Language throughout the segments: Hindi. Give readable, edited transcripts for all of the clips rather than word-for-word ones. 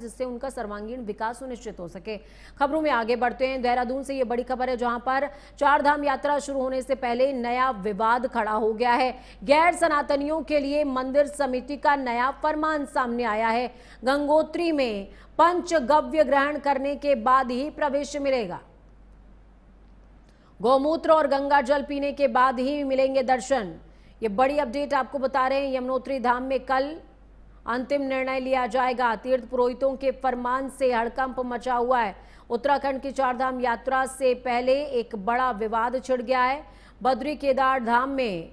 जिससे उनका सर्वांगीण विकास सुनिश्चित हो सके। खबरों में आगे बढ़ते हैं। देहरादून से ये बड़ी खबर है, जहां पर चार धाम यात्रा शुरू होने से पहले नया विवाद खड़ा हो गया है। गैर सनातनियों के लिए मंदिर समिति का नया फरमान सामने आया है। गंगोत्री में पंचगव्य ग्रहण करने के बाद ही प्रवेश मिलेगा। गौमूत्र और गंगा जल पीने के बाद ही मिलेंगे दर्शन। ये बड़ी अपडेट आपको बता रहे हैं। यमुनोत्री धाम में कल अंतिम निर्णय लिया जाएगा। तीर्थ पुरोहितों के फरमान से हड़कंप मचा हुआ है। उत्तराखंड की चारधाम यात्रा से पहले एक बड़ा विवाद छिड़ गया है। बद्री केदार धाम में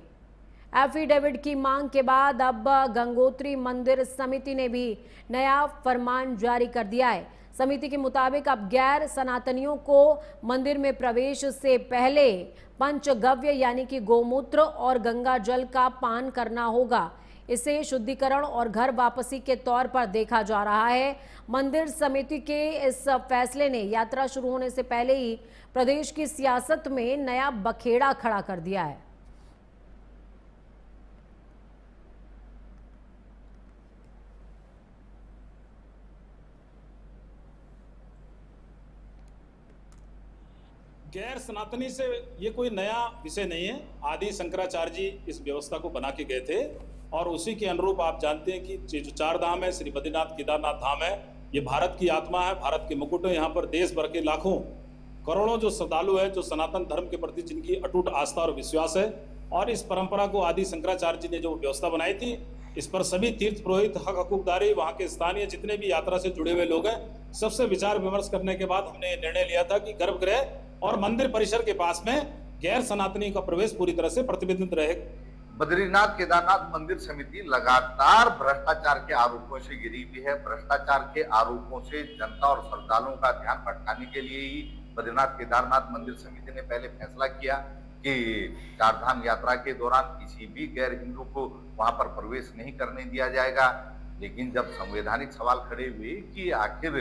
एफिडेविट की मांग के बाद अब गंगोत्री मंदिर समिति ने भी नया फरमान जारी कर दिया है। समिति के मुताबिक अब गैर सनातनियों को मंदिर में प्रवेश से पहले पंचगव्य यानी कि गौमूत्र और गंगा जल का पान करना होगा। इसे शुद्धिकरण और घर वापसी के तौर पर देखा जा रहा है। मंदिर समिति के इस फैसले ने यात्रा शुरू होने से पहले ही प्रदेश की सियासत में नया बखेड़ा खड़ा कर दिया है। गैर सनातनी से ये कोई नया विषय नहीं है। आदि शंकराचार्य जी इस व्यवस्था को बना के गए थे और उसी के अनुरूप आप जानते हैं कि जो चार धाम है, श्री बद्रीनाथ केदारनाथ धाम है, ये भारत की आत्मा है, भारत के मुकुट है। यहाँ पर देश भर के लाखों करोड़ों जो श्रद्धालु है, जो सनातन धर्म के प्रति जिनकी अटूट आस्था और विश्वास है, और इस परंपरा को आदि शंकराचार्य जी ने जो व्यवस्था बनाई थी, इस पर सभी तीर्थ पुरोहित, हक हकूकदारी, वहाँ के स्थानीय जितने भी यात्रा से जुड़े हुए लोग हैं, सबसे विचार विमर्श करने के बाद हमने निर्णय लिया था कि गर्भगृह और मंदिर परिसर के पास में गैर सनातनी का प्रवेश पूरी तरह से प्रतिबंधित रहे। बद्रीनाथ केदारनाथ मंदिर समिति लगातार भ्रष्टाचार के आरोपों से घिरी हुई है। भ्रष्टाचार के आरोपों से जनता और श्रद्धालुओं का ध्यान भटकाने के लिए ही बद्रीनाथ केदारनाथ मंदिर समिति ने पहले फैसला किया कि चारधाम यात्रा के दौरान किसी भी गैर हिंदू को वहां पर प्रवेश नहीं करने दिया जाएगा। लेकिन जब संवैधानिक सवाल खड़े हुए कि आखिर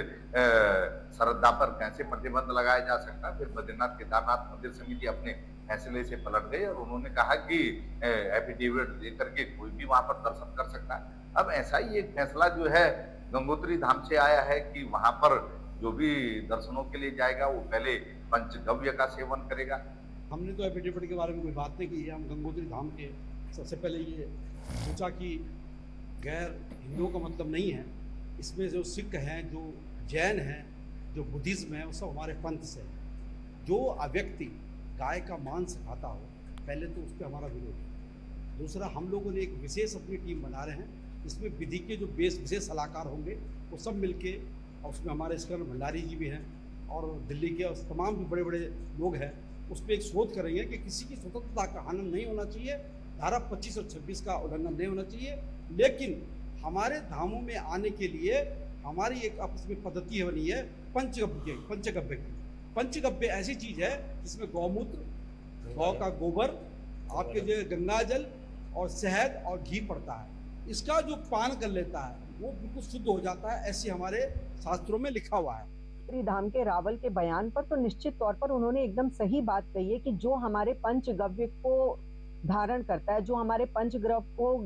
श्रद्धा पर कैसे प्रतिबंध लगाया जा सकता, फिर बद्रीनाथ केदारनाथ मंदिर समिति अपने फैसले से पलट गए और उन्होंने कहा कि एफिडेविट देकर के कोई भी वहां पर दर्शन कर सकता है। अब ऐसा ही एक फैसला जो है गंगोत्री धाम से आया है कि वहां पर जो भी दर्शनों के लिए जाएगा वो पहले पंचगव्य का सेवन करेगा। हमने तो एफिडेविट के बारे में कोई बात नहीं की है। हम गंगोत्री धाम के सबसे पहले ये सोचा कि गैर हिंदुओं का मतलब नहीं है, इसमें जो सिख हैं, जो जैन हैं, जो बुद्धिज्म है, वो सब हमारे पंथ से। जो व्यक्ति गाय का मांस खाता हो, पहले तो उस पर हमारा विरोध है। दूसरा, हम लोगों ने एक विशेष अपनी टीम बना रहे हैं, इसमें विधि के जो विशेष सलाहकार होंगे वो सब मिलके, और उसमें हमारे स्करण भंडारी जी भी हैं और दिल्ली के और तमाम जो बड़े बड़े लोग हैं, उस पर एक शोध करेंगे कि किसी की स्वतंत्रता का हनन नहीं होना चाहिए, धारा 25 और 26 का उल्लंघन नहीं होना चाहिए। लेकिन हमारे धामों में आने के लिए हमारी एक आपस में पद्धति बनी है पंचगव्य की। पंचगव्य ऐसी चीज है जिसमें गौमूत्र, गौ का गोबर, आपके जो गंगा जल और शहद और घी पड़ता है। इसका जो पान कर लेता है वो बिल्कुल शुद्ध हो जाता है, ऐसे हमारे शास्त्रों में लिखा हुआ है। धाम के रावल के बयान पर तो निश्चित तौर पर उन्होंने एकदम सही बात कही है कि जो हमारे पंचगव्य को धारण करता है, जो हमारे पंचग्रह को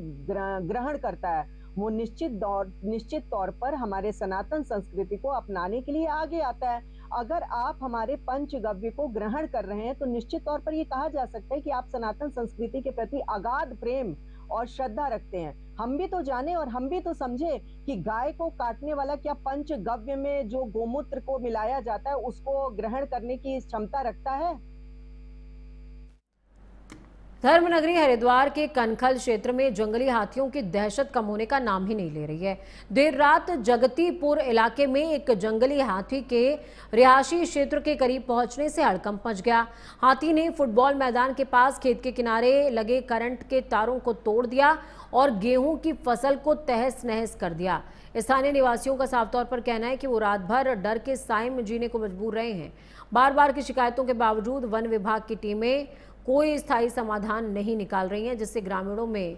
ग्रहण करता है, वो निश्चित तौर पर हमारे सनातन संस्कृति को अपनाने के लिए आगे आता है। अगर आप हमारे पंचगव्य को ग्रहण कर रहे हैं तो निश्चित तौर पर ये कहा जा सकता है कि आप सनातन संस्कृति के प्रति अगाध प्रेम और श्रद्धा रखते हैं। हम भी तो जाने और हम भी तो समझे कि गाय को काटने वाला क्या पंचगव्य में जो गोमूत्र को मिलाया जाता है उसको ग्रहण करने की क्षमता रखता है? धर्मनगरी हरिद्वार के कनखल क्षेत्र में जंगली हाथियों की दहशत कम होने का नाम ही नहीं ले रही है। देर रात जगतीपुर इलाके में एक जंगली हाथी के रिहायशी क्षेत्र के करीब पहुंचने से हड़कंप मच गया। हाथी ने फुटबॉल मैदान के पास खेत के किनारे लगे करंट के तारों को तोड़ दिया और गेहूं की फसल को तहस नहस कर दिया। स्थानीय निवासियों का साफ तौर पर कहना है कि वो रात भर डर के साए में जीने को मजबूर रहे हैं। बार बार की शिकायतों के बावजूद वन विभाग की टीमें कोई स्थायी समाधान नहीं निकाल रही हैं, जिससे ग्रामीणों में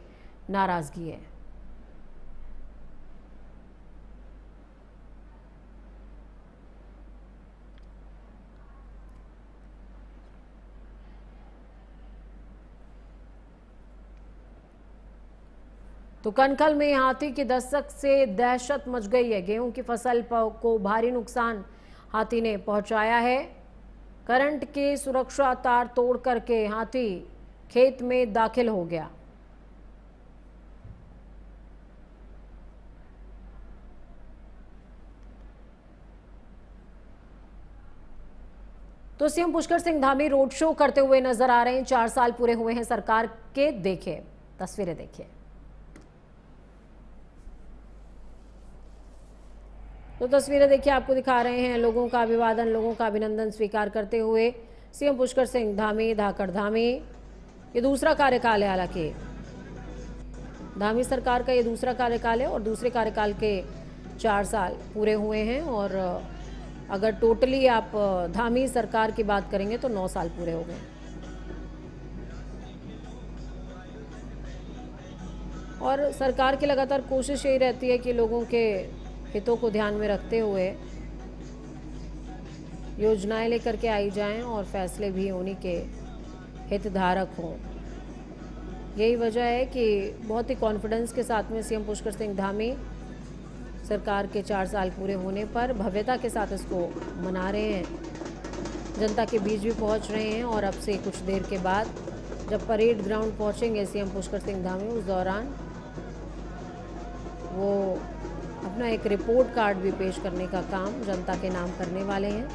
नाराजगी है। तो कनखल में हाथी की दस्तक से दहशत मच गई है। गेहूं की फसल को भारी नुकसान हाथी ने पहुंचाया है। करंट की सुरक्षा तार तोड़ करके हाथी खेत में दाखिल हो गया। तो CM Pushkar Singh Dhami road show करते हुए नजर आ रहे हैं। 4 साल पूरे हुए हैं सरकार के। देखिए तस्वीरें, देखिए। तो तस्वीरें देखिए, आपको दिखा रहे हैं लोगों का अभिवादन, लोगों का अभिनंदन स्वीकार करते हुए सीएम पुष्कर सिंह धामी, धाकड़ धामी। ये दूसरा कार्यकाल है, हालांकि धामी सरकार का ये दूसरा कार्यकाल है और दूसरे कार्यकाल के 4 साल पूरे हुए हैं। और अगर टोटली आप धामी सरकार की बात करेंगे तो 9 साल पूरे हो गए। और सरकार की लगातार कोशिश यही रहती है कि लोगों के हितों को ध्यान में रखते हुए योजनाएं लेकर के आई जाएं और फैसले भी उन्हीं के हितधारक हों। यही वजह है कि बहुत ही कॉन्फिडेंस के साथ में सीएम पुष्कर सिंह धामी सरकार के 4 साल पूरे होने पर भव्यता के साथ इसको मना रहे हैं। जनता के बीच भी पहुंच रहे हैं और अब से कुछ देर के बाद जब परेड ग्राउंड पहुंचेंगे सीएम पुष्कर सिंह धामी, उस दौरान वो अपना एक रिपोर्ट कार्ड भी पेश करने का काम जनता के नाम करने वाले हैं।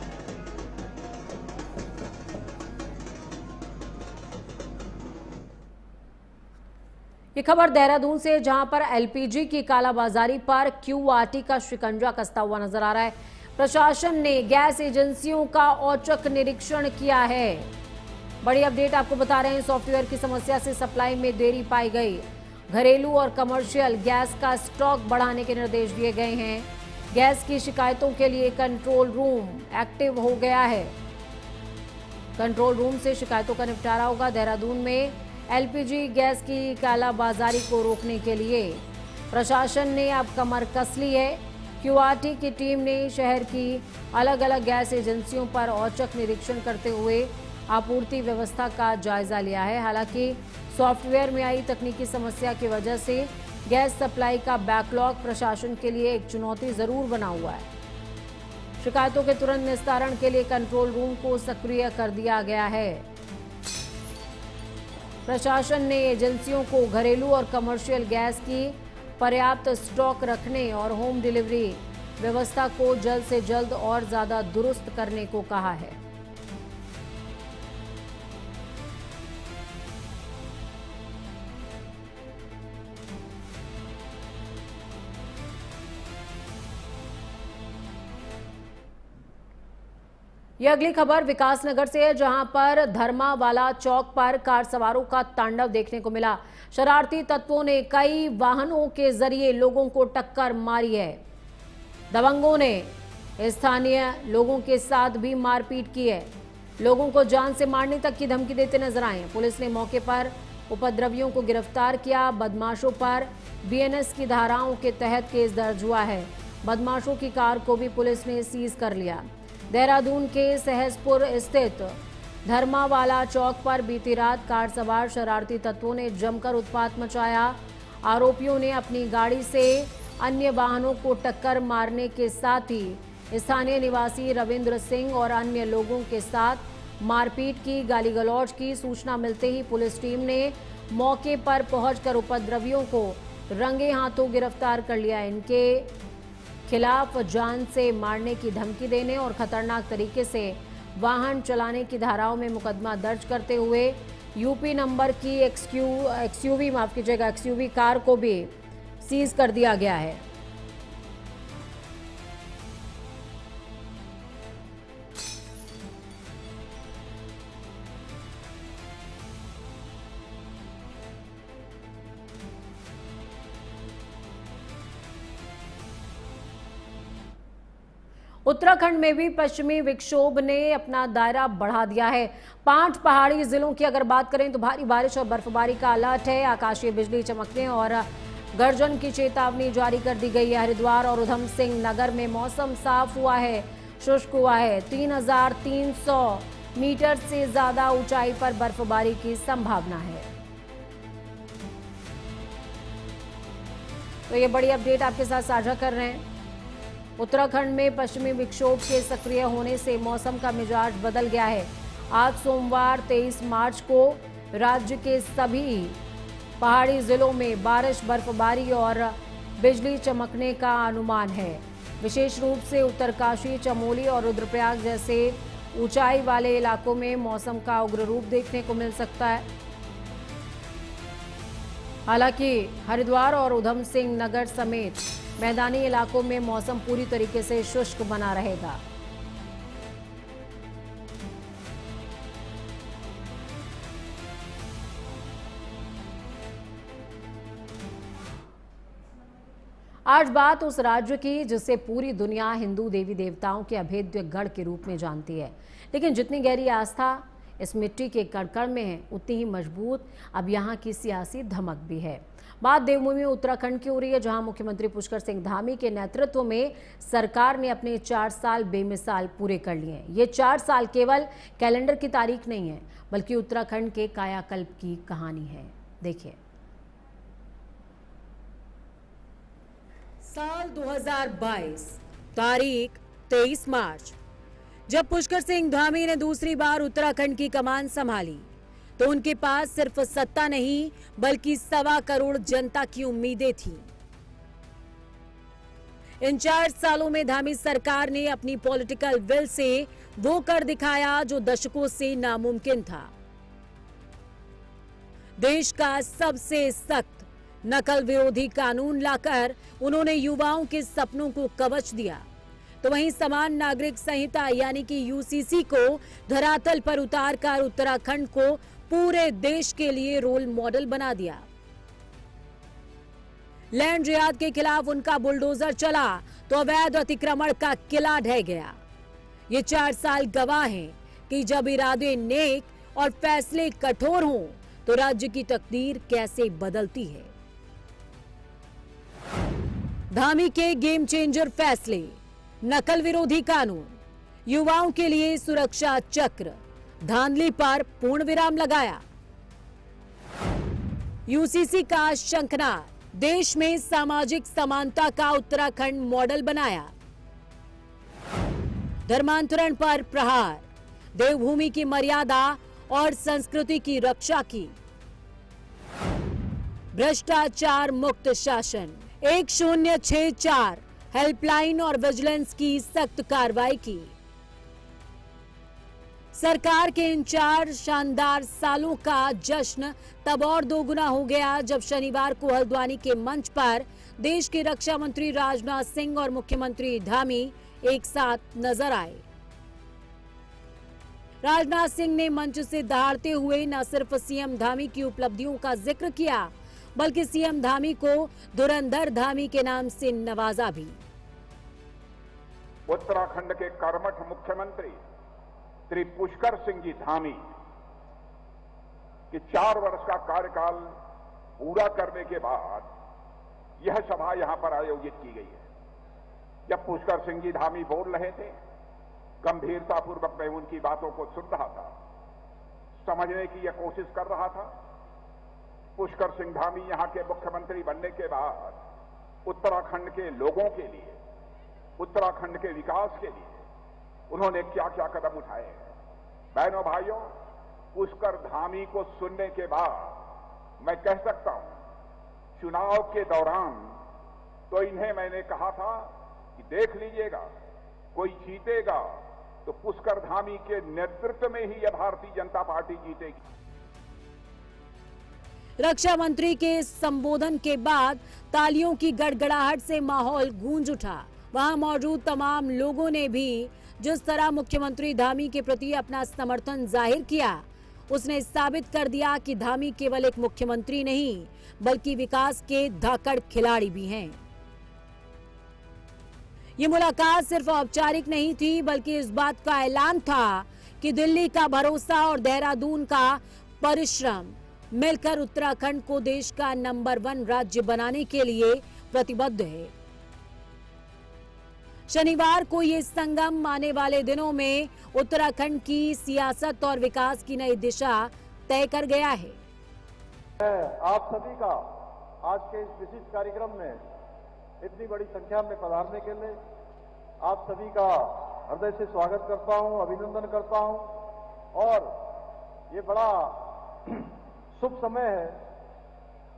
ये खबर देहरादून से, जहां पर एलपीजी की कालाबाजारी पर क्यूआरटी का शिकंजा कसता हुआ नजर आ रहा है। प्रशासन ने गैस एजेंसियों का औचक निरीक्षण किया है। बड़ी अपडेट आपको बता रहे हैं। सॉफ्टवेयर की समस्या से सप्लाई में देरी पाई गई। घरेलू और कमर्शियल गैस का स्टॉक बढ़ाने के निर्देश दिए गए हैं। गैस की शिकायतों के लिए कंट्रोल रूम एक्टिव हो गया है। कंट्रोल रूम से शिकायतों का निपटारा होगा। देहरादून में एलपीजी गैस की कालाबाजारी को रोकने के लिए प्रशासन ने अब कमर कस ली है। क्यूआरटी की टीम ने शहर की अलग अलग गैस एजेंसियों पर औचक निरीक्षण करते हुए आपूर्ति व्यवस्था का जायजा लिया है। हालांकि सॉफ्टवेयर में आई तकनीकी समस्या की वजह से गैस सप्लाई का बैकलॉग प्रशासन के लिए एक चुनौती जरूर बना हुआ है। शिकायतों के तुरंत निस्तारण के लिए कंट्रोल रूम को सक्रिय कर दिया गया है। प्रशासन ने एजेंसियों को घरेलू और कमर्शियल गैस की पर्याप्त स्टॉक रखने और होम डिलीवरी व्यवस्था को जल्द से जल्द और ज्यादा दुरुस्त करने को कहा है। यह अगली खबर विकासनगर से है, जहां पर धर्मावाला चौक पर कार सवारों का तांडव देखने को मिला। शरारती तत्वों ने कई वाहनों के जरिए लोगों को टक्कर मारी है। दबंगों ने स्थानीय लोगों के साथ भी मारपीट की है। लोगों को जान से मारने तक की धमकी देते नजर आए। पुलिस ने मौके पर उपद्रवियों को गिरफ्तार किया। बदमाशों पर बीएनएस की धाराओं के तहत केस दर्ज हुआ है। बदमाशों की कार को भी पुलिस ने सीज कर लिया। देहरादून के सहसपुर स्थित धर्मावाला चौक पर बीती रात कार सवार शरारती तत्वों ने जमकर उत्पात मचाया। आरोपियों ने अपनी गाड़ी से अन्य वाहनों को टक्कर मारने के साथ ही स्थानीय निवासी रविंद्र सिंह और अन्य लोगों के साथ मारपीट की, गाली गलौज की। सूचना मिलते ही पुलिस टीम ने मौके पर पहुंचकर उपद्रवियों को रंगे हाथों गिरफ्तार कर लिया। इनके खिलाफ जान से मारने की धमकी देने और खतरनाक तरीके से वाहन चलाने की धाराओं में मुकदमा दर्ज करते हुए यूपी नंबर की एक्सयूवी कार को भी सीज कर दिया गया है। उत्तराखंड में भी पश्चिमी विक्षोभ ने अपना दायरा बढ़ा दिया है। 5 पहाड़ी जिलों की अगर बात करें तो भारी बारिश और बर्फबारी का अलर्ट है। आकाशीय बिजली चमकने और गर्जन की चेतावनी जारी कर दी गई है। हरिद्वार और उधम सिंह नगर में मौसम साफ हुआ है, शुष्क हुआ है। 3300 मीटर से ज्यादा ऊंचाई पर बर्फबारी की संभावना है। तो ये बड़ी अपडेट आपके साथ साझा कर रहे हैं। उत्तराखंड में पश्चिमी विक्षोभ के सक्रिय होने से मौसम का मिजाज बदल गया है। आज सोमवार 23 मार्च को राज्य के सभी पहाड़ी जिलों में बारिश, बर्फबारी और बिजली चमकने का अनुमान है। विशेष रूप से उत्तरकाशी, चमोली और रुद्रप्रयाग जैसे ऊंचाई वाले इलाकों में मौसम का उग्र रूप देखने को मिल सकता है। हालांकि हरिद्वार और उधम सिंह नगर समेत मैदानी इलाकों में मौसम पूरी तरीके से शुष्क बना रहेगा। आज बात उस राज्य की जिसे पूरी दुनिया हिंदू देवी देवताओं के अभेद्य गढ़ के रूप में जानती है, लेकिन जितनी गहरी आस्था इस मिट्टी के कण में है, उतनी ही मजबूत अब यहाँ की सियासी धमक भी है। बात देवभूमि उत्तराखंड की हो रही है, जहां मुख्यमंत्री पुष्कर सिंह धामी के नेतृत्व में सरकार ने अपने 4 साल बेमिसाल पूरे कर लिए हैं। ये 4 साल केवल कैलेंडर की तारीख नहीं है, बल्कि उत्तराखंड के कायाकल्प की कहानी है। देखिए, साल 2022, तारीख 23 मार्च, जब पुष्कर सिंह धामी ने दूसरी बार उत्तराखंड की कमान संभाली तो उनके पास सिर्फ सत्ता नहीं बल्कि 1.25 करोड़ जनता की उम्मीदें थीं। इन 4 सालों में धामी सरकार ने अपनी पॉलिटिकल विल से वो कर दिखाया जो दशकों से नामुमकिन था। देश का सबसे सख्त नकल विरोधी कानून लाकर उन्होंने युवाओं के सपनों को कवच दिया, तो वहीं समान नागरिक संहिता यानी कि यूसीसी को धरातल पर उतारकर उत्तराखंड को पूरे देश के लिए रोल मॉडल बना दिया। लैंड रियाद के खिलाफ उनका बुलडोजर चला तो अवैध अतिक्रमण का किला ढह गया। ये 4 साल गवाह हैं कि जब इरादे नेक और फैसले कठोर हों तो राज्य की तकदीर कैसे बदलती है। धामी के गेम चेंजर फैसले, नकल विरोधी कानून, युवाओं के लिए सुरक्षा चक्र, धांधली पर पूर्ण विराम लगाया। यूसीसी का शंखनाद, देश में सामाजिक समानता का उत्तराखंड मॉडल बनाया। धर्मांतरण पर प्रहार, देवभूमि की मर्यादा और संस्कृति की रक्षा की। भ्रष्टाचार मुक्त शासन, 1064 हेल्पलाइन और विजिलेंस की सख्त कार्रवाई की। सरकार के इन 4 शानदार सालों का जश्न तब और दोगुना हो गया जब शनिवार को हल्द्वानी के मंच पर देश के रक्षा मंत्री राजनाथ सिंह और मुख्यमंत्री धामी एक साथ नजर आए। राजनाथ सिंह ने मंच से दहाड़ते हुए न सिर्फ सीएम धामी की उपलब्धियों का जिक्र किया, बल्कि सीएम धामी को धुरंधर धामी के नाम से नवाजा भी। उत्तराखंड के कर्मठ मुख्यमंत्री श्री पुष्कर सिंह जी धामी के 4 वर्ष का कार्यकाल पूरा करने के बाद यह सभा यहां पर आयोजित की गई है। जब पुष्कर सिंह जी धामी बोल रहे थे, गंभीरतापूर्वक मैं उनकी बातों को सुन रहा था, समझने की यह कोशिश कर रहा था। पुष्कर सिंह धामी यहां के मुख्यमंत्री बनने के बाद उत्तराखंड के लोगों के लिए, उत्तराखंड के विकास के लिए उन्होंने क्या क्या कदम उठाए हैं। बहनों भाइयों, पुष्कर धामी को सुनने के बाद मैं कह सकता हूं, चुनाव के दौरान तो इन्हें मैंने कहा था कि देख लीजिएगा, कोई जीतेगा तो पुष्कर धामी के नेतृत्व में ही यह भारतीय जनता पार्टी जीतेगी। रक्षा मंत्री के संबोधन के बाद तालियों की गड़गड़ाहट से माहौल गूंज उठा। वहां मौजूद तमाम लोगों ने भी जिस तरह मुख्यमंत्री धामी के प्रति अपना समर्थन जाहिर किया, उसने साबित कर दिया कि धामी केवल एक मुख्यमंत्री नहीं बल्कि विकास के धाकड़ खिलाड़ी भी हैं। ये मुलाकात सिर्फ औपचारिक नहीं थी, बल्कि इस बात का ऐलान था कि दिल्ली का भरोसा और देहरादून का परिश्रम मिलकर उत्तराखंड को देश का नंबर 1 राज्य बनाने के लिए प्रतिबद्ध है। शनिवार को ये संगम आने वाले दिनों में उत्तराखंड की सियासत और विकास की नई दिशा तय कर गया है। आप सभी का आज के इस विशिष्ट कार्यक्रम में इतनी बड़ी संख्या में पधारने के लिए आप सभी का हृदय से स्वागत करता हूं, अभिनंदन करता हूं। और ये बड़ा शुभ समय है,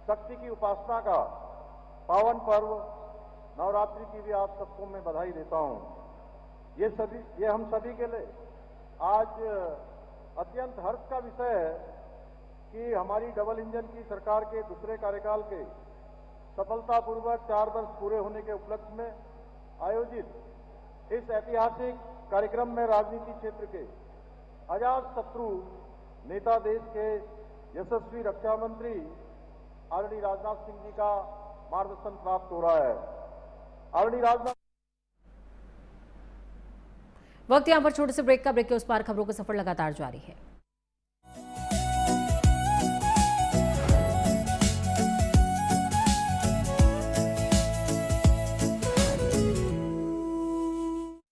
शक्ति की उपासना का पावन पर्व नवरात्रि की भी आप सबको मैं बधाई देता हूं। ये हम सभी के लिए आज अत्यंत हर्ष का विषय है कि हमारी डबल इंजन की सरकार के दूसरे कार्यकाल के सफलतापूर्वक 4 वर्ष पूरे होने के उपलक्ष्य में आयोजित इस ऐतिहासिक कार्यक्रम में राजनीति क्षेत्र के अजात शत्रु नेता, देश के यशस्वी रक्षा मंत्री आदरणीय राजनाथ सिंह जी का मार्गदर्शन प्राप्त हो रहा है। आदरणीय राजनाथ वक्त यहाँ पर छोटे से ब्रेक का। ब्रेक के उस पार खबरों का सफर लगातार जारी है।